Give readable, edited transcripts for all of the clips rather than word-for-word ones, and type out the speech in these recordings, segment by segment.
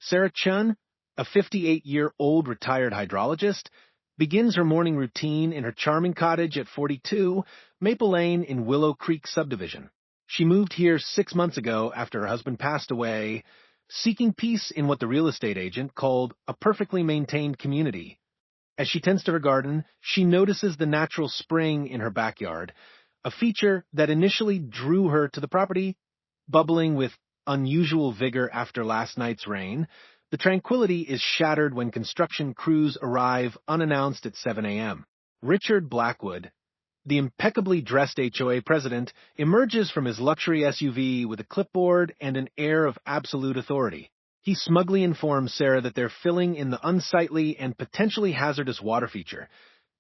Sarah Chun, a 58-year-old retired hydrologist, begins her morning routine in her charming cottage at 42 Maple Lane in Willow Creek subdivision. She moved here 6 months ago after her husband passed away, seeking peace in what the real estate agent called a perfectly maintained community. As she tends to her garden, she notices the natural spring in her backyard, a feature that initially drew her to the property. Bubbling with unusual vigor after last night's rain, the tranquility is shattered when construction crews arrive unannounced at 7 a.m. Richard Blackwood, the impeccably dressed HOA president, emerges from his luxury SUV with a clipboard and an air of absolute authority. He smugly informs Sarah that they're filling in the unsightly and potentially hazardous water feature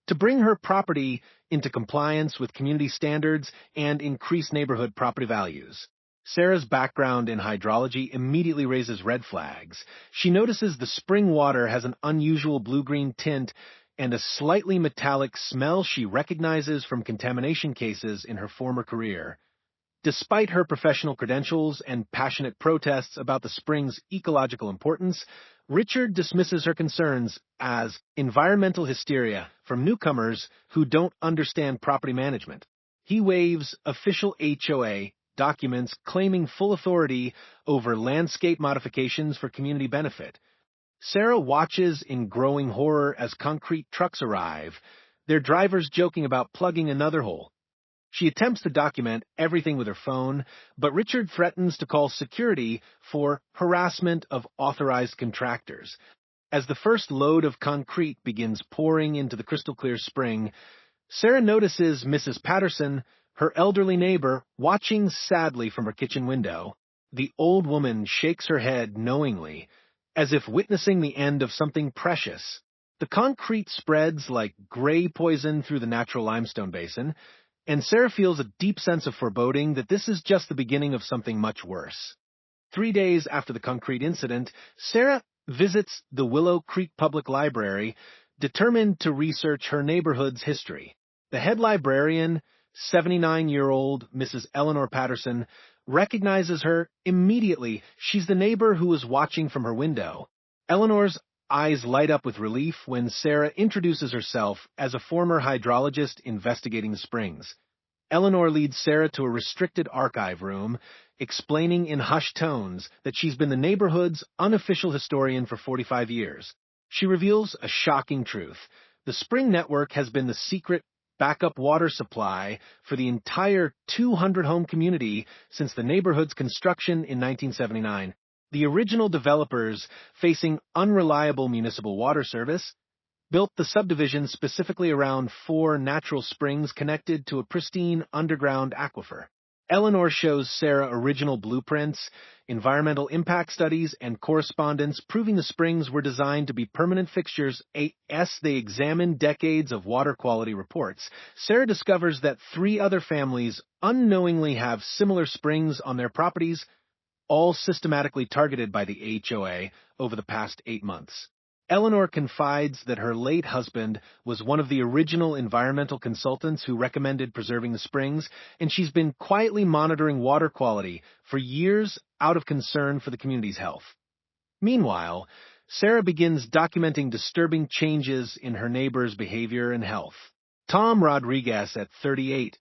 to bring her property into compliance with community standards and increase neighborhood property values. Sarah's background in hydrology immediately raises red flags. She notices the spring water has an unusual blue-green tint and a slightly metallic smell she recognizes from contamination cases in her former career. Despite her professional credentials and passionate protests about the spring's ecological importance, Richard dismisses her concerns as environmental hysteria from newcomers who don't understand property management. He waives official HOA documents claiming full authority over landscape modifications for community benefit. Sarah watches in growing horror as concrete trucks arrive, their drivers joking about plugging another hole. She attempts to document everything with her phone, but Richard threatens to call security for harassment of authorized contractors. As the first load of concrete begins pouring into the crystal-clear spring, Sarah notices Mrs. Patterson, her elderly neighbor, watching sadly from her kitchen window. The old woman shakes her head knowingly, as if witnessing the end of something precious. The concrete spreads like gray poison through the natural limestone basin, and Sarah feels a deep sense of foreboding that this is just the beginning of something much worse. 3 days after the concrete incident, Sarah visits the Willow Creek Public Library, determined to research her neighborhood's history. The head librarian, 79-year-old Mrs. Eleanor Patterson, recognizes her immediately. She's the neighbor who was watching from her window. Eleanor's eyes light up with relief when Sarah introduces herself as a former hydrologist investigating the springs. Eleanor leads Sarah to a restricted archive room, explaining in hushed tones that she's been the neighborhood's unofficial historian for 45 years. She reveals a shocking truth. The spring network has been the secret backup water supply for the entire 200-home community since the neighborhood's construction in 1979. The original developers, facing unreliable municipal water service, built the subdivision specifically around 4 natural springs connected to a pristine underground aquifer. Eleanor shows Sarah original blueprints, environmental impact studies, and correspondence proving the springs were designed to be permanent fixtures as they examine decades of water quality reports. Sarah discovers that 3 other families unknowingly have similar springs on their properties, all systematically targeted by the HOA over the past 8 months. Eleanor confides that her late husband was one of the original environmental consultants who recommended preserving the springs, and she's been quietly monitoring water quality for years out of concern for the community's health. Meanwhile, Sarah begins documenting disturbing changes in her neighbor's behavior and health. Tom Rodriguez, at 38,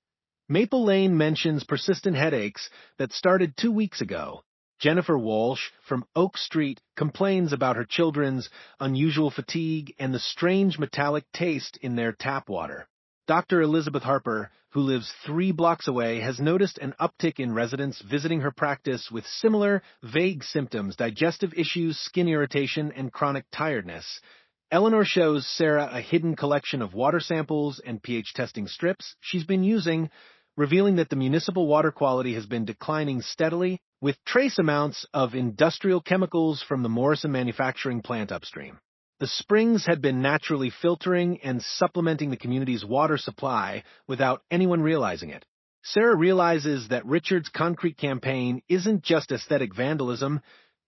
Maple Lane, mentions persistent headaches that started 2 weeks ago. Jennifer Walsh from Oak Street complains about her children's unusual fatigue and the strange metallic taste in their tap water. Dr. Elizabeth Harper, who lives 3 blocks away, has noticed an uptick in residents visiting her practice with similar, vague symptoms: digestive issues, skin irritation, and chronic tiredness. Eleanor shows Sarah a hidden collection of water samples and pH testing strips she's been using, revealing that the municipal water quality has been declining steadily, with trace amounts of industrial chemicals from the Morrison manufacturing plant upstream. The springs had been naturally filtering and supplementing the community's water supply without anyone realizing it. Sarah realizes that Richard's concrete campaign isn't just aesthetic vandalism,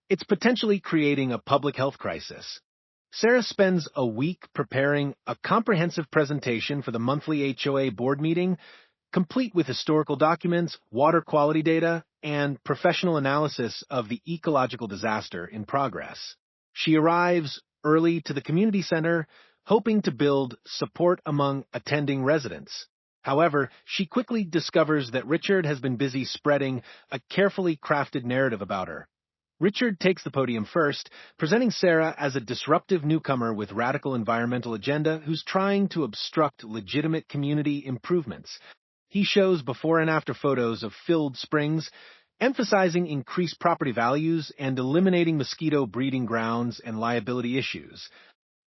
it's potentially creating a public health crisis. Sarah spends a week preparing a comprehensive presentation for the monthly HOA board meeting, complete with historical documents, water quality data, and professional analysis of the ecological disaster in progress. She arrives early to the community center, hoping to build support among attending residents. However, she quickly discovers that Richard has been busy spreading a carefully crafted narrative about her. Richard takes the podium first, presenting Sarah as a disruptive newcomer with radical environmental agenda who's trying to obstruct legitimate community improvements. He shows before and after photos of filled springs, emphasizing increased property values and eliminating mosquito breeding grounds and liability issues.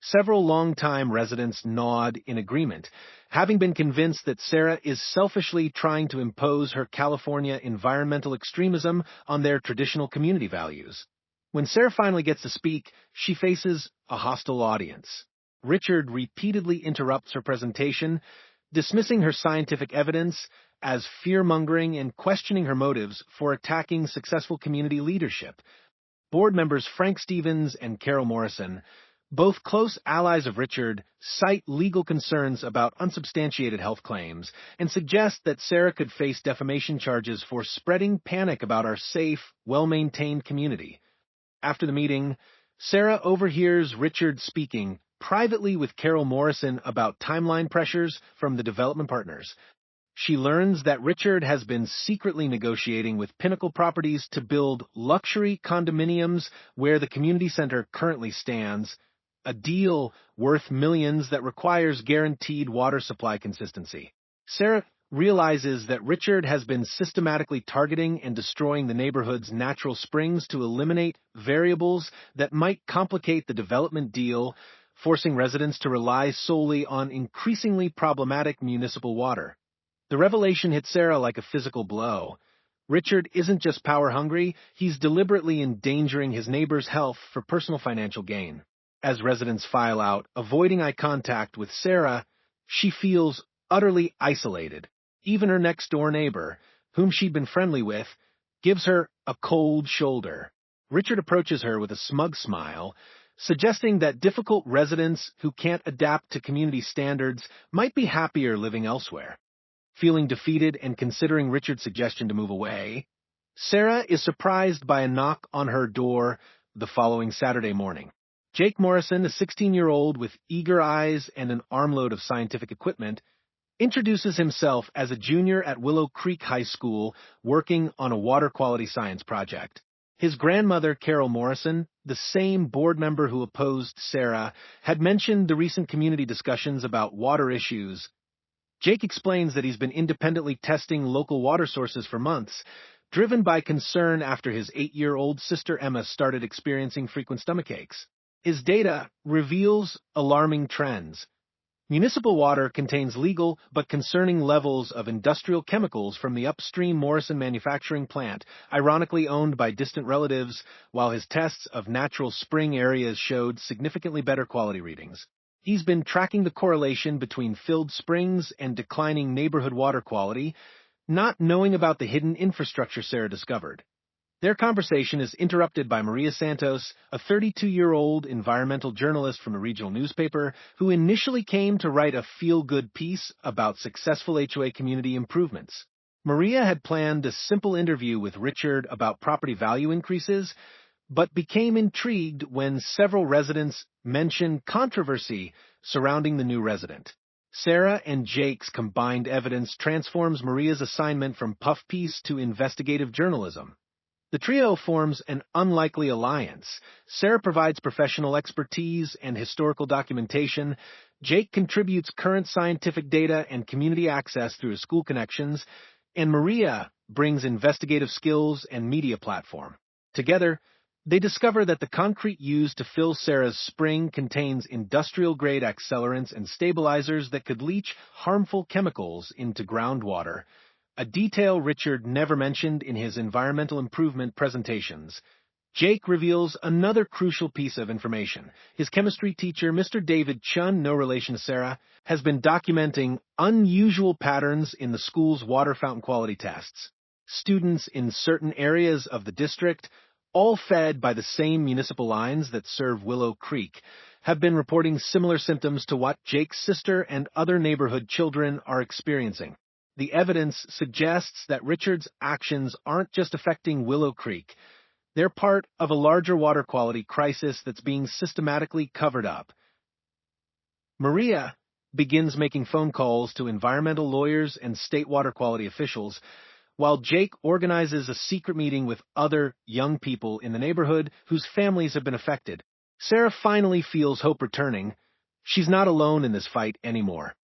Several longtime residents nod in agreement, having been convinced that Sarah is selfishly trying to impose her California environmental extremism on their traditional community values. When Sarah finally gets to speak, she faces a hostile audience. Richard repeatedly interrupts her presentation, dismissing her scientific evidence as fear-mongering and questioning her motives for attacking successful community leadership. Board members Frank Stevens and Carol Morrison, both close allies of Richard, cite legal concerns about unsubstantiated health claims and suggest that Sarah could face defamation charges for spreading panic about our safe, well-maintained community. After the meeting, Sarah overhears Richard speaking privately with Carol Morrison about timeline pressures from the development partners. She learns that Richard has been secretly negotiating with Pinnacle Properties to build luxury condominiums where the community center currently stands, a deal worth millions that requires guaranteed water supply consistency. Sarah realizes that Richard has been systematically targeting and destroying the neighborhood's natural springs to eliminate variables that might complicate the development deal, forcing residents to rely solely on increasingly problematic municipal water. The revelation hit Sarah like a physical blow. Richard isn't just power-hungry, he's deliberately endangering his neighbors' health for personal financial gain. As residents file out, avoiding eye contact with Sarah, she feels utterly isolated. Even her next-door neighbor, whom she'd been friendly with, gives her a cold shoulder. Richard approaches her with a smug smile, suggesting that difficult residents who can't adapt to community standards might be happier living elsewhere. Feeling defeated and considering Richard's suggestion to move away, Sarah is surprised by a knock on her door the following Saturday morning. Jake Morrison, a 16-year-old with eager eyes and an armload of scientific equipment, introduces himself as a junior at Willow Creek High School working on a water quality science project. His grandmother, Carol Morrison, the same board member who opposed Sarah, had mentioned the recent community discussions about water issues. Jake explains that he's been independently testing local water sources for months, driven by concern after his 8-year-old sister Emma started experiencing frequent stomach aches. His data reveals alarming trends. Municipal water contains legal but concerning levels of industrial chemicals from the upstream Morrison manufacturing plant, ironically owned by distant relatives, while his tests of natural spring areas showed significantly better quality readings. He's been tracking the correlation between filled springs and declining neighborhood water quality, not knowing about the hidden infrastructure Sarah discovered. Their conversation is interrupted by Maria Santos, a 32-year-old environmental journalist from a regional newspaper who initially came to write a feel-good piece about successful HOA community improvements. Maria had planned a simple interview with Richard about property value increases, but became intrigued when several residents mentioned controversy surrounding the new resident. Sarah and Jake's combined evidence transforms Maria's assignment from puff piece to investigative journalism. The trio forms an unlikely alliance. Sarah provides professional expertise and historical documentation. Jake contributes current scientific data and community access through his school connections. And Maria brings investigative skills and media platform. Together, they discover that the concrete used to fill Sarah's spring contains industrial-grade accelerants and stabilizers that could leach harmful chemicals into groundwater, a detail Richard never mentioned in his environmental improvement presentations. Jake reveals another crucial piece of information. His chemistry teacher, Mr. David Chun, no relation to Sarah, has been documenting unusual patterns in the school's water fountain quality tests. Students in certain areas of the district, all fed by the same municipal lines that serve Willow Creek, have been reporting similar symptoms to what Jake's sister and other neighborhood children are experiencing. The evidence suggests that Richard's actions aren't just affecting Willow Creek. They're part of a larger water quality crisis that's being systematically covered up. Maria begins making phone calls to environmental lawyers and state water quality officials, while Jake organizes a secret meeting with other young people in the neighborhood whose families have been affected. Sarah finally feels hope returning. She's not alone in this fight anymore.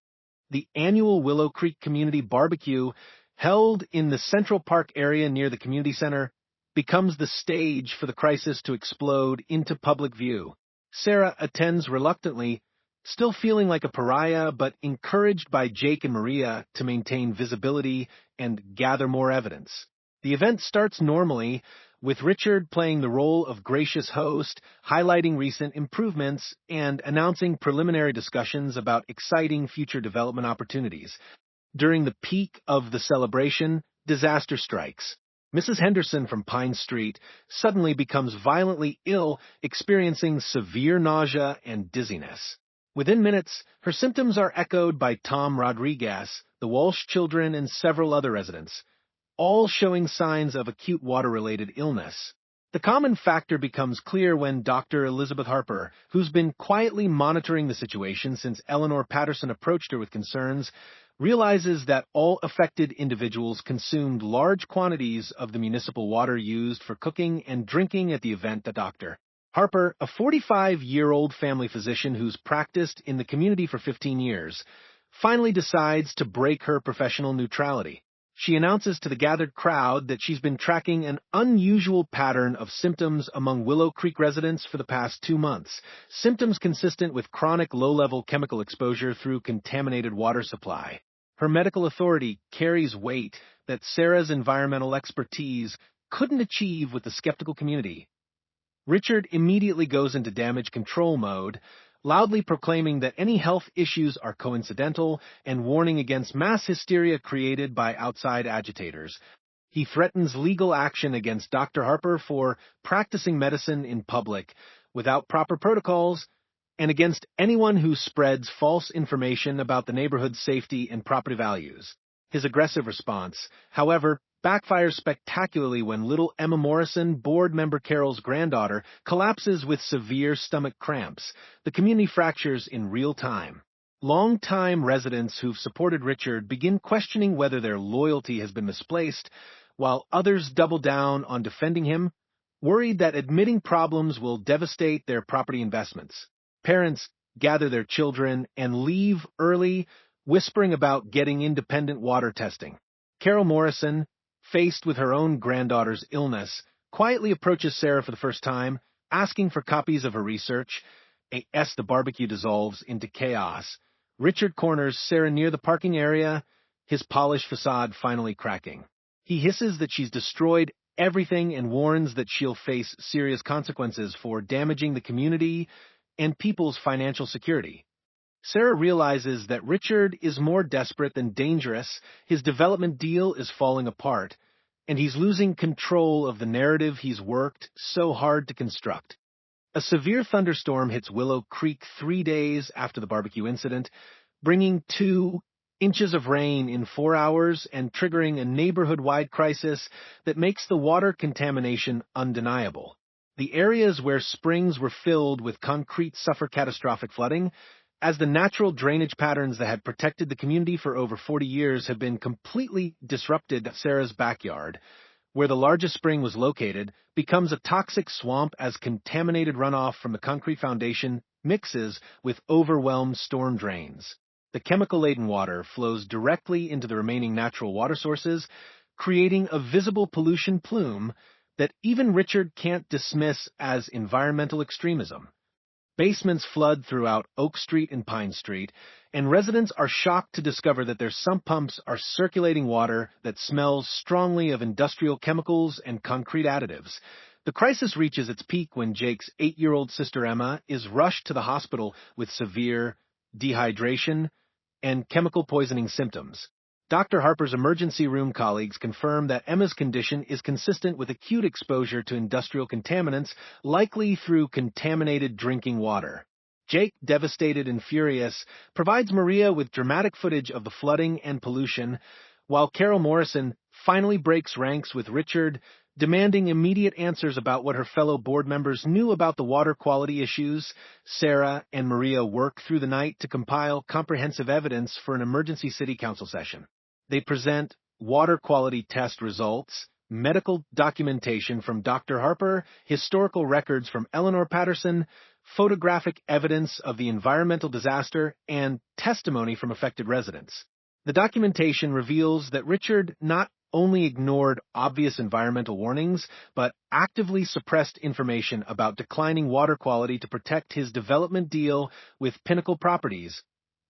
The annual Willow Creek Community Barbecue, held in the Central Park area near the community center, becomes the stage for the crisis to explode into public view. Sarah attends reluctantly, still feeling like a pariah, but encouraged by Jake and Maria to maintain visibility and gather more evidence. The event starts normally, with Richard playing the role of gracious host, highlighting recent improvements and announcing preliminary discussions about exciting future development opportunities. During the peak of the celebration, disaster strikes. Mrs. Henderson from Pine Street suddenly becomes violently ill, experiencing severe nausea and dizziness. Within minutes, her symptoms are echoed by Tom Rodriguez, the Walsh children, and several other residents, all showing signs of acute water-related illness. The common factor becomes clear when Dr. Elizabeth Harper, who's been quietly monitoring the situation since Eleanor Patterson approached her with concerns, realizes that all affected individuals consumed large quantities of the municipal water used for cooking and drinking at the event. The Dr. Harper, a 45-year-old family physician who's practiced in the community for 15 years, finally decides to break her professional neutrality. She announces to the gathered crowd that she's been tracking an unusual pattern of symptoms among Willow Creek residents for the past 2 months, symptoms consistent with chronic low-level chemical exposure through contaminated water supply. Her medical authority carries weight that Sarah's environmental expertise couldn't achieve with the skeptical community. Richard immediately goes into damage control mode, loudly proclaiming that any health issues are coincidental and warning against mass hysteria created by outside agitators. He threatens legal action against Dr. Harper for practicing medicine in public without proper protocols and against anyone who spreads false information about the neighborhood's safety and property values. His aggressive response, however, backfires spectacularly when little Emma Morrison, board member Carol's granddaughter, collapses with severe stomach cramps. The community fractures in real time. Long-time residents who've supported Richard begin questioning whether their loyalty has been misplaced, while others double down on defending him, worried that admitting problems will devastate their property investments. Parents gather their children and leave early, whispering about getting independent water testing. Carol Morrison, faced with her own granddaughter's illness, quietly approaches Sarah for the first time, asking for copies of her research. As the barbecue dissolves into chaos, Richard corners Sarah near the parking area, his polished facade finally cracking. He hisses that she's destroyed everything and warns that she'll face serious consequences for damaging the community and people's financial security. Sarah realizes that Richard is more desperate than dangerous, his development deal is falling apart, and he's losing control of the narrative he's worked so hard to construct. A severe thunderstorm hits Willow Creek 3 days after the barbecue incident, bringing 2 inches of rain in 4 hours and triggering a neighborhood-wide crisis that makes the water contamination undeniable. The areas where springs were filled with concrete suffer catastrophic flooding, as the natural drainage patterns that had protected the community for over 40 years have been completely disrupted. Sarah's backyard, where the largest spring was located, becomes a toxic swamp as contaminated runoff from the concrete foundation mixes with overwhelmed storm drains. The chemical-laden water flows directly into the remaining natural water sources, creating a visible pollution plume that even Richard can't dismiss as environmental extremism. Basements flood throughout Oak Street and Pine Street, and residents are shocked to discover that their sump pumps are circulating water that smells strongly of industrial chemicals and concrete additives. The crisis reaches its peak when Jake's 8-year-old sister Emma is rushed to the hospital with severe dehydration and chemical poisoning symptoms. Dr. Harper's emergency room colleagues confirm that Emma's condition is consistent with acute exposure to industrial contaminants, likely through contaminated drinking water. Jake, devastated and furious, provides Maria with dramatic footage of the flooding and pollution, while Carol Morrison finally breaks ranks with Richard, Demanding immediate answers about what her fellow board members knew about the water quality issues, Sarah and Maria work through the night to compile comprehensive evidence for an emergency city council session. They present water quality test results, medical documentation from Dr. Harper, historical records from Eleanor Patterson, photographic evidence of the environmental disaster, and testimony from affected residents. The documentation reveals that Richard not only ignored obvious environmental warnings, but actively suppressed information about declining water quality to protect his development deal with Pinnacle Properties.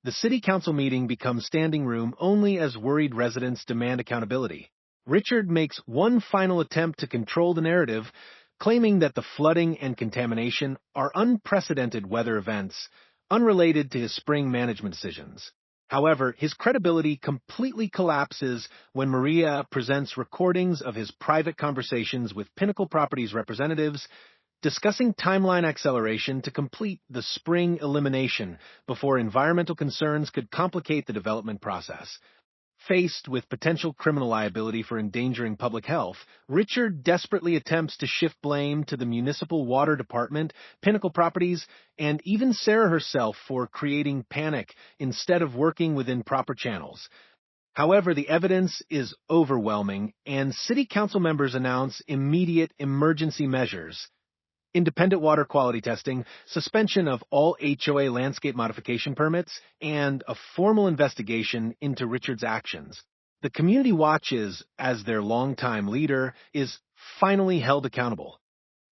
The city council meeting becomes standing room only as worried residents demand accountability. Richard makes one final attempt to control the narrative, claiming that the flooding and contamination are unprecedented weather events, unrelated to his spring management decisions. However, his credibility completely collapses when Maria presents recordings of his private conversations with Pinnacle Properties representatives, discussing timeline acceleration to complete the spring elimination before environmental concerns could complicate the development process. Faced with potential criminal liability for endangering public health, Richard desperately attempts to shift blame to the municipal water department, Pinnacle Properties, and even Sarah herself for creating panic instead of working within proper channels. However, the evidence is overwhelming, and city council members announce immediate emergency measures. Independent water quality testing, suspension of all HOA landscape modification permits, and a formal investigation into Richard's actions. The community watches as their longtime leader is finally held accountable.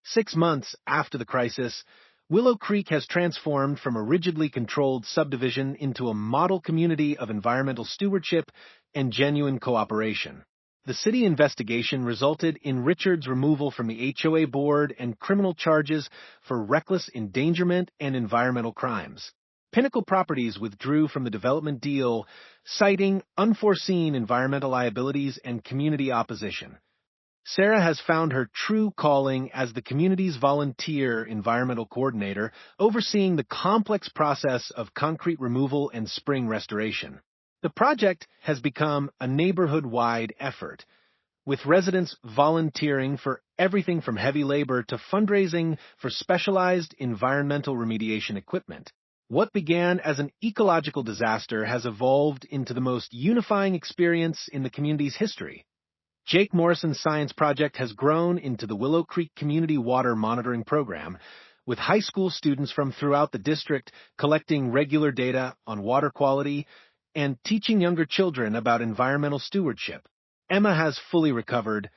6 months after the crisis, Willow Creek has transformed from a rigidly controlled subdivision into a model community of environmental stewardship and genuine cooperation. The city investigation resulted in Richard's removal from the HOA board and criminal charges for reckless endangerment and environmental crimes. Pinnacle Properties withdrew from the development deal, citing unforeseen environmental liabilities and community opposition. Sarah has found her true calling as the community's volunteer environmental coordinator, overseeing the complex process of concrete removal and spring restoration. The project has become a neighborhood-wide effort, with residents volunteering for everything from heavy labor to fundraising for specialized environmental remediation equipment. What began as an ecological disaster has evolved into the most unifying experience in the community's history. Jake Morrison's science project has grown into the Willow Creek Community Water Monitoring Program, with high school students from throughout the district collecting regular data on water quality and teaching younger children about environmental stewardship. Emma has fully recovered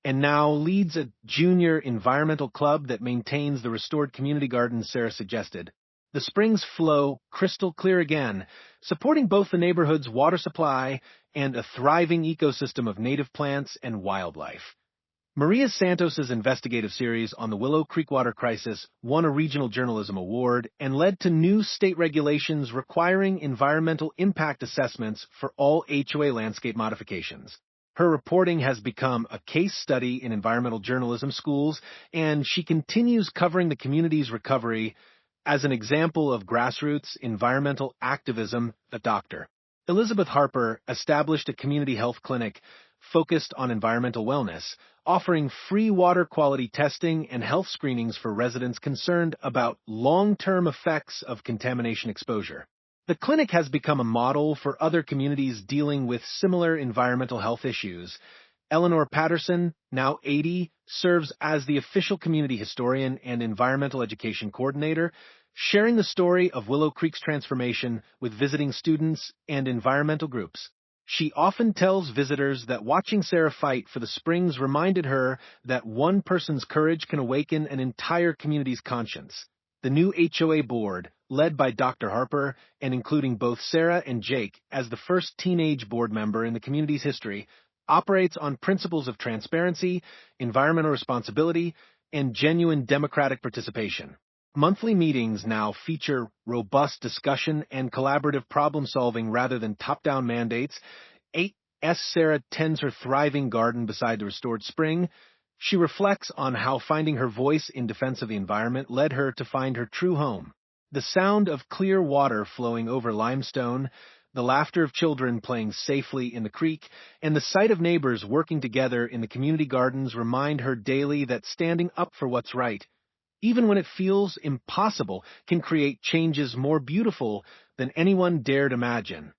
and now leads a junior environmental club that maintains the restored community garden Sarah suggested. The springs flow crystal clear again, supporting both the neighborhood's water supply and a thriving ecosystem of native plants and wildlife. Maria Santos's investigative series on the Willow Creek water crisis won a regional journalism award and led to new state regulations requiring environmental impact assessments for all HOA landscape modifications. Her reporting has become a case study in environmental journalism schools, and she continues covering the community's recovery as an example of grassroots environmental activism. A doctor. Elizabeth Harper established a community health clinic focused on environmental wellness, offering free water quality testing and health screenings for residents concerned about long-term effects of contamination exposure. The clinic has become a model for other communities dealing with similar environmental health issues. Eleanor Patterson, now 80, serves as the official community historian and environmental education coordinator, sharing the story of Willow Creek's transformation with visiting students and environmental groups. She often tells visitors that watching Sarah fight for the springs reminded her that one person's courage can awaken an entire community's conscience. The new HOA board, led by Dr. Harper and including both Sarah and Jake as the first teenage board member in the community's history, operates on principles of transparency, environmental responsibility, and genuine democratic participation. Monthly meetings now feature robust discussion and collaborative problem-solving rather than top-down mandates. As Sarah tends her thriving garden beside the restored spring, she reflects on how finding her voice in defense of the environment led her to find her true home. The sound of clear water flowing over limestone, The laughter of children playing safely in the creek, and the sight of neighbors working together in the community gardens remind her daily that standing up for what's right, even when it feels impossible, can create changes more beautiful than anyone dared imagine.